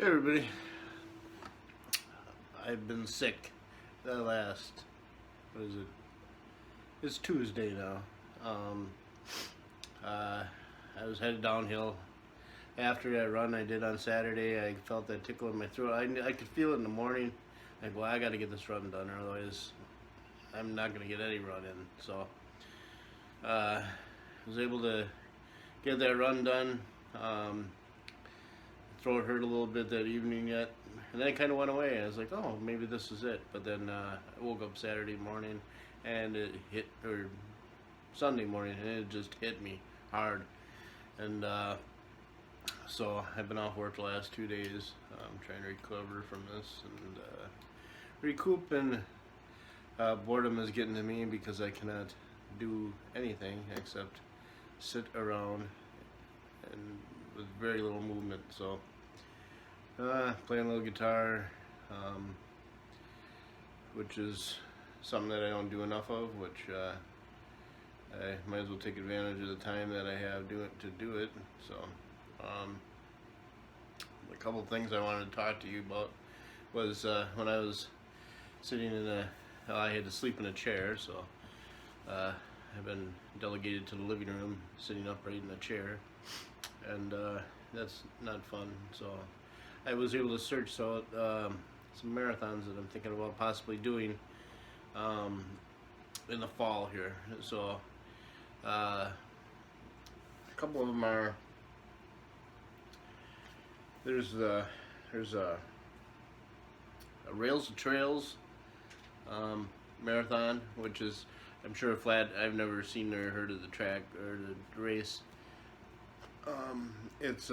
Hey everybody, I've been sick the last, what is it? It's Tuesday now. Um, I was headed downhill. After that run I did on Saturday, I felt that tickle in my throat. I could feel it in the morning. Like, well, I got to get this run done, or otherwise I'm not going to get any run in. So, I was able to get that run done. Throat hurt a little bit that evening yet, and then it kind of went away. I was like, oh, maybe this is it. But then I woke up Saturday morning, and it hit, or Sunday morning, and it just hit me hard. And so I've been off work the last 2 days, trying to recover from this and recoup. And boredom is getting to me because I cannot do anything except sit around and with very little movement. So playing a little guitar, which is something that I don't do enough of, which I might as well take advantage of the time that I have to do it. So a couple of things I wanted to talk to you about was when I was sitting in I had to sleep in a chair, so I've been delegated to the living room, sitting upright in a chair, and that's not fun. So I was able to search out some marathons that I'm thinking about possibly doing in the fall here. So a couple of them are, there's a Rails to Trails marathon, which is, I'm sure, flat. I've never seen or heard of the track or the race. It's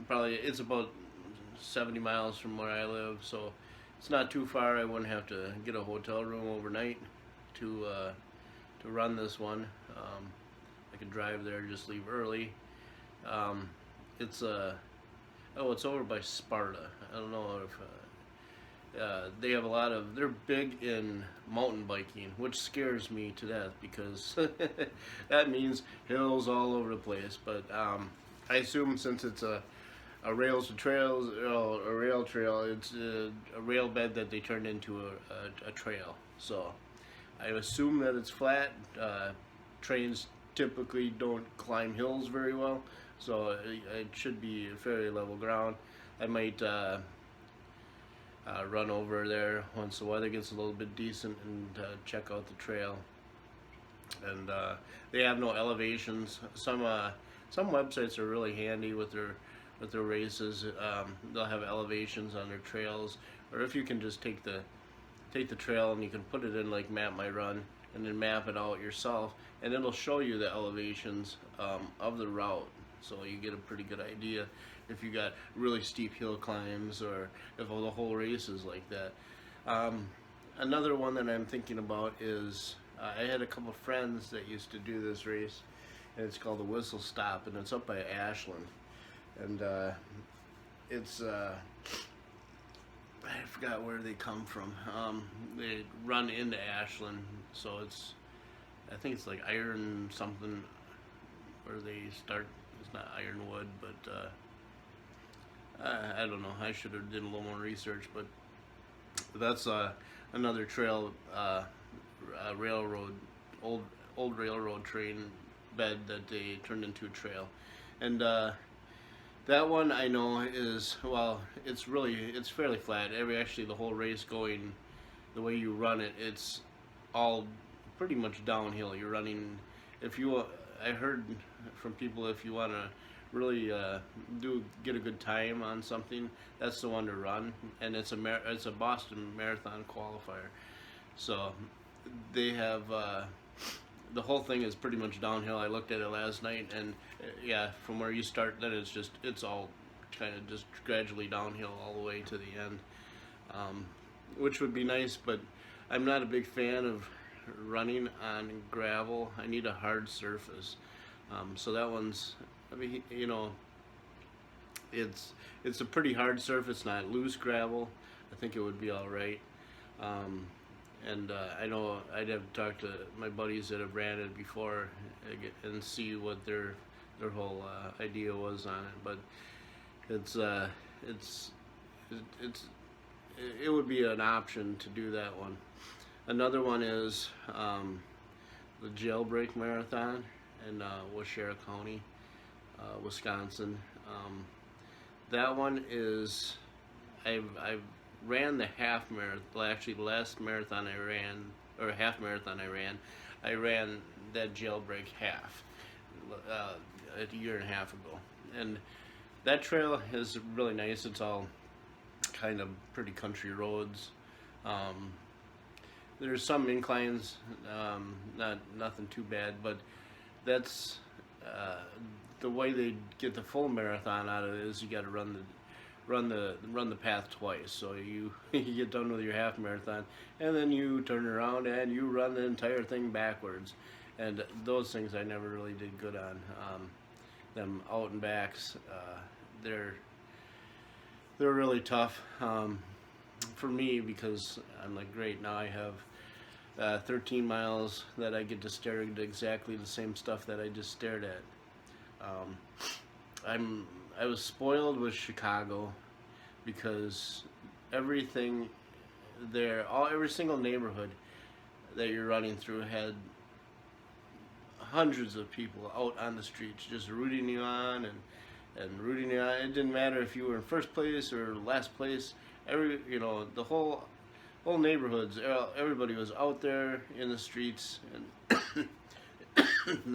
it's about 70 miles from where I live, so it's not too far. I wouldn't have to get a hotel room overnight to run this one. I could drive there, just leave early. It's over by Sparta. I don't know if they have a lot of, they're big in mountain biking, which scares me to death because that means hills all over the place. But I assume since it's a rails to trails, a rail trail, it's a rail bed that they turned into a trail. So I assume that it's flat. Trains typically don't climb hills very well, so it should be fairly level ground. I might run over there once the weather gets a little bit decent and check out the trail. And they have no elevations. Some websites are really handy with their races. They'll have elevations on their trails, or if you can just take the trail and you can put it in like Map My Run and then map it out yourself, and it'll show you the elevations of the route, so you get a pretty good idea if you got really steep hill climbs or if the whole race is like that. Another one that I'm thinking about is I had a couple friends that used to do this race, and it's called the Whistle Stop, and it's up by Ashland. And it's I forgot where they come from. They run into Ashland, so I think it's like Iron something where they start. It's not Ironwood, but I don't know. I should have did a little more research, but that's another trail, railroad, old railroad train bed that they turned into a trail. And that one I know is, well, it's fairly flat. Actually the whole race going, the way you run it, it's all pretty much downhill. You're running, I heard from people, if you want to really get a good time on something, that's the one to run. And it's a Boston Marathon qualifier. So they have the whole thing is pretty much downhill. I looked at it last night, and yeah, from where you start, then it's all kind of just gradually downhill all the way to the end, which would be nice. But I'm not a big fan of running on gravel. I need a hard surface. So that one's, I mean, it's a pretty hard surface, not loose gravel. I think it would be all right. And I know I'd have to talk to my buddies that have ran it before and see what their whole idea was on it. But it's it's it's it would be an option to do that one. Another one is the Jailbreak Marathon in Waushara County, Wisconsin. That one is I've ran the half marathon. Well, actually, the last marathon I ran, or half marathon I ran that Jailbreak half a year and a half ago, and that trail is really nice. It's all kind of pretty country roads. Um, there's some inclines, not nothing too bad, but that's uh, the way they get the full marathon out of it is you got to run the path twice. So you you get done with your half marathon, and then you turn around and you run the entire thing backwards. And those things I never really did good on. Them out and backs, they're they're really tough for me because I'm like, great, now I have 13 miles that I get to stare at exactly the same stuff that I just stared at. Um, I was spoiled with Chicago because everything there, every single neighborhood that you're running through had hundreds of people out on the streets just rooting you on and rooting you on. It didn't matter if you were in first place or last place. The whole neighborhoods, everybody was out there in the streets, and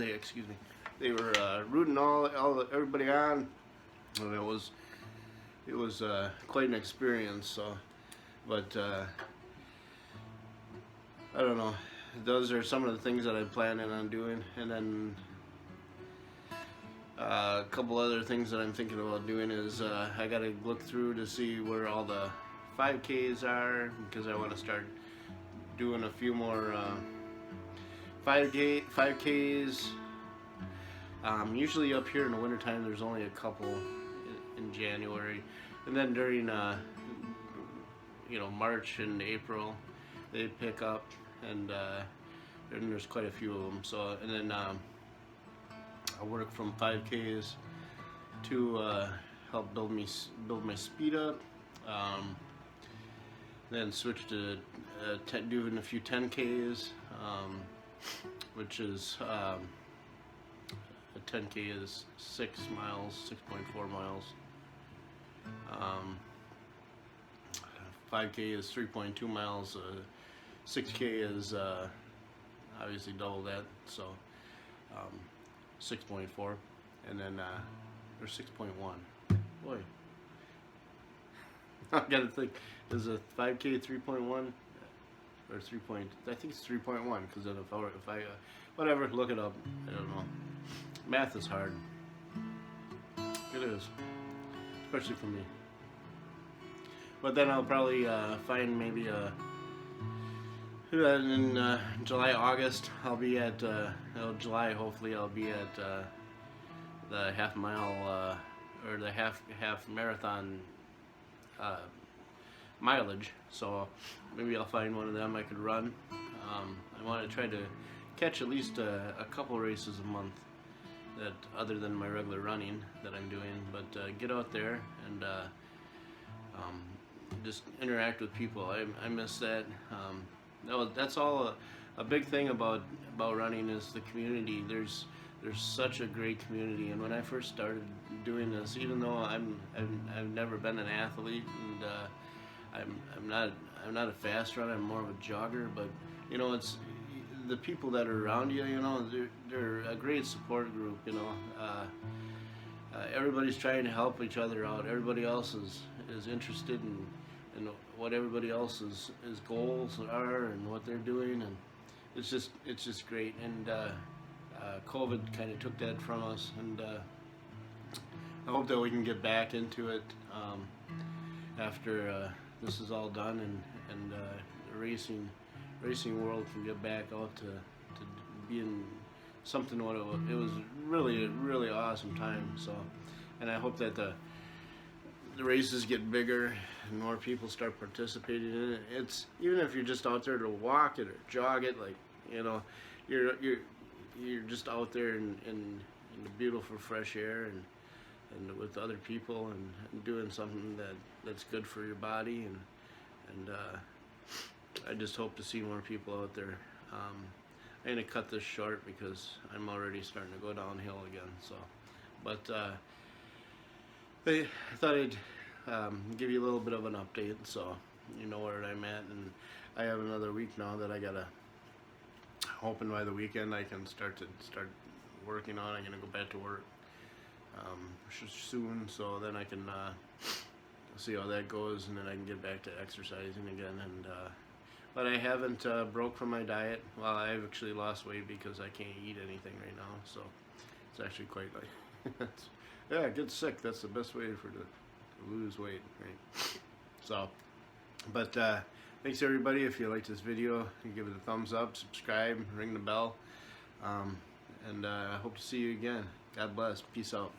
excuse me, they were rooting everybody on, and it was quite an experience. So, but I don't know. Those are some of the things that I'm planning on doing, and then a couple other things that I'm thinking about doing is I gotta look through to see where all the 5Ks are, because I want to start doing a few more 5Ks. Usually up here in the wintertime there's only a couple in January, and then during March and April they pick up, and there's quite a few of them. So, and then I work from 5Ks to help build my speed up. Then switch to doing a few 10Ks, which is a 10K is 6 miles, 6.4 miles. 5K is 3.2 miles. 6K is obviously double that, so 6.4, and then or 6.1. Boy, I gotta think. Is a 5K 3.1 or 3. I think it's 3.1, because then if I whatever, look it up. I don't know. Math is hard. It is, especially for me. But then I'll probably find maybe in July, August, I'll be at July. Hopefully, I'll be at the half mile or the half marathon mileage. So maybe I'll find one of them I could run. I want to try to catch at least a couple races a month, that other than my regular running that I'm doing. But get out there and just interact with people. I miss that. That's all a big thing about running is the community. There's such a great community, and when I first started doing this, even though I've never been an athlete, and I'm not a fast runner, I'm more of a jogger, but it's the people that are around you. They're a great support group. Everybody's trying to help each other out. Everybody else is interested in what everybody else's goals are and what they're doing, and it's just great. And COVID kind of took that from us, and I hope that we can get back into it after this is all done, and the racing world can get back out to being something what it was really a really awesome time. So, and I hope that the races get bigger and more people start participating in it. It's even if you're just out there to walk it or jog it, like you're just out there in the beautiful fresh air, and with other people, and doing something that's good for your body, and I just hope to see more people out there. I'm gonna cut this short because I'm already starting to go downhill again. So, but I thought I'd give you a little bit of an update, so you know where I'm at, and I have another week now that I gotta. Hoping by the weekend I can start working on. I'm gonna go back to work soon, so then I can see how that goes, and then I can get back to exercising again. And but I haven't broke from my diet. Well, I've actually lost weight because I can't eat anything right now, so it's actually quite like yeah, get sick. That's the best way to lose weight, right? So, but thanks everybody. If you liked this video, you give it a thumbs up, subscribe, ring the bell, and I hope to see you again. God bless. Peace out.